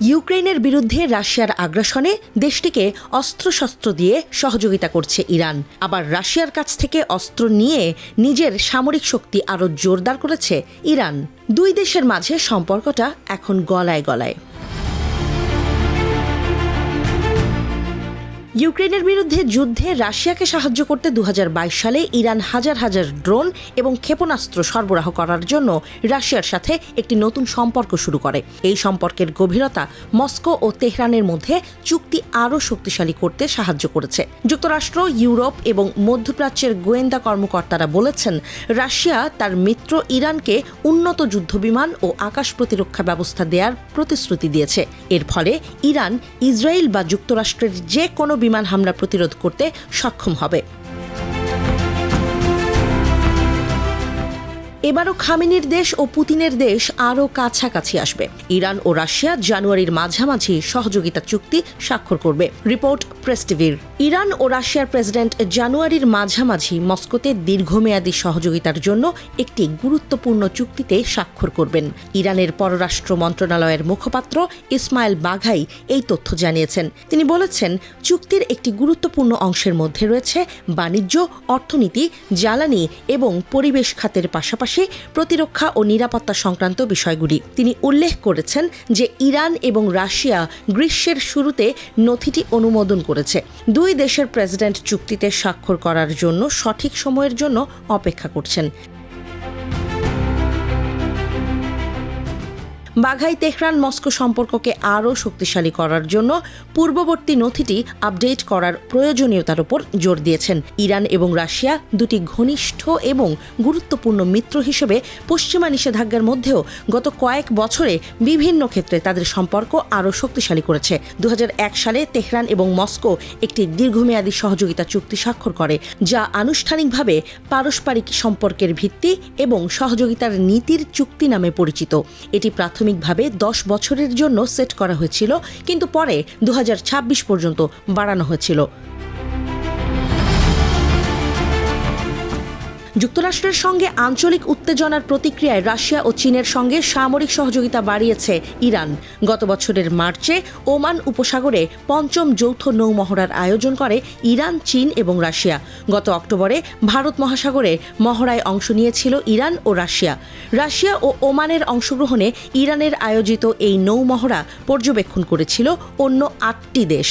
ইউক্রেনের বিরুদ্ধে রাশিয়ার আগ্রাসনে দেশটিকে অস্ত্রশস্ত্র দিয়ে সহযোগিতা করছে ইরান। আবার রাশিয়ার কাছ থেকে অস্ত্র নিয়ে নিজের সামরিক শক্তি আরও জোরদার করেছে ইরান। দুই দেশের মাঝে সম্পর্কটা এখন গলায় গলায়। ইউক্রেনের বিরুদ্ধে যুদ্ধে রাশিয়াকে সাহায্য করতে 2022 সালে ইরান হাজার হাজার ড্রোন এবং ক্ষেপণাস্ত্র সরবরাহ করার জন্য রাশিয়ার সাথে একটি নতুন সম্পর্ক শুরু করে। এই সম্পর্কের গভীরতা মস্কো ও তেহরানের মধ্যে চুক্তি আরও শক্তিশালী করতে সাহায্য করেছে। যুক্তরাষ্ট্র, ইউরোপ এবং মধ্যপ্রাচ্যের গোয়েন্দা কর্মকর্তারা বলেছেন, রাশিয়া তার মিত্র ইরানকে উন্নত যুদ্ধবিমান ও আকাশ প্রতিরক্ষা ব্যবস্থা দেওয়ার প্রতিশ্রুতি দিয়েছে। এর ফলে ইরান ইসরায়েল বা যুক্তরাষ্ট্রের যে কোনো বিমান হামলা প্রতিরোধ করতে সক্ষম হবে। এবারও খামেনির দেশ ও পুতিনের দেশ আরও কাছাকাছি আসবে। ইরান ও রাশিয়া জানুয়ারির মাঝামাঝি সহযোগিতা চুক্তি স্বাক্ষর করবে, রিপোর্ট প্রেস টিভির। ইরান ও রাশিয়ার প্রেসিডেন্ট জানুয়ারির মাঝামাঝি মস্কোতে দীর্ঘমেয়াদী সহযোগিতার জন্য একটি গুরুত্বপূর্ণ চুক্তিতে স্বাক্ষর করবেন। ইরানের পররাষ্ট্র মন্ত্রণালয়ের মুখপাত্র ইসমাইল বাঘাই এই তথ্য জানিয়েছেন। তিনি বলেছেন, চুক্তির একটি গুরুত্বপূর্ণ অংশের মধ্যে রয়েছে বাণিজ্য, অর্থনীতি, জ্বালানি এবং পরিবেশ খাতের পাশাপাশি প্রতিরক্ষা ও নিরাপত্তা সংক্রান্ত বিষয়গুলি। তিনি উল্লেখ করেছেন যে ইরান এবং রাশিয়া গ্রীষ্মের শুরুতে নথিটি অনুমোদন করেছে। দুই দেশের প্রেসিডেন্ট চুক্তিতে স্বাক্ষর করার জন্য সঠিক সময়ের জন্য অপেক্ষা করছেন। বাঘাই তেহরান মস্কো সম্পর্ককে আরও শক্তিশালী করার জন্য পূর্ববর্তী নথিটি আপডেট করার প্রয়োজনীয়তার উপর জোর দিয়েছেন। ইরান এবং রাশিয়া দুটি ঘনিষ্ঠ এবং গুরুত্বপূর্ণ মিত্র হিসেবে পশ্চিমা নিষেধাজ্ঞার মধ্যেও গত কয়েক বছরে বিভিন্ন ক্ষেত্রে তাদের সম্পর্ক আরও শক্তিশালী করেছে। 2001 সালে তেহরান এবং মস্কো একটি দীর্ঘমেয়াদী সহযোগিতা চুক্তি স্বাক্ষর করে, যা আনুষ্ঠানিকভাবে পারস্পরিক সম্পর্কের ভিত্তি এবং সহযোগিতার নীতির চুক্তি নামে পরিচিত। এটি প্রাথমিকভাবে 10 বছরের জন্য সেট করা হয়েছিল, কিন্তু পরে 2026 পর্যন্ত বাড়ানো হয়েছিল। যুক্তরাষ্ট্রের সঙ্গে আঞ্চলিক উত্তেজনার প্রতিক্রিয়ায় রাশিয়া ও চীনের সঙ্গে সামরিক সহযোগিতা বাড়িয়েছে ইরান। গত বছরের মার্চে ওমান উপসাগরে 5ম যৌথ নৌমহড়ার আয়োজন করে ইরান, চীন এবং রাশিয়া। গত অক্টোবরে ভারত মহাসাগরে মহড়ায় অংশ নিয়েছিল ইরান ও রাশিয়া। রাশিয়া ও ওমানের অংশগ্রহণে ইরানের আয়োজিত এই নৌমহড়া পর্যবেক্ষণ করেছিল অন্য 8টি দেশ।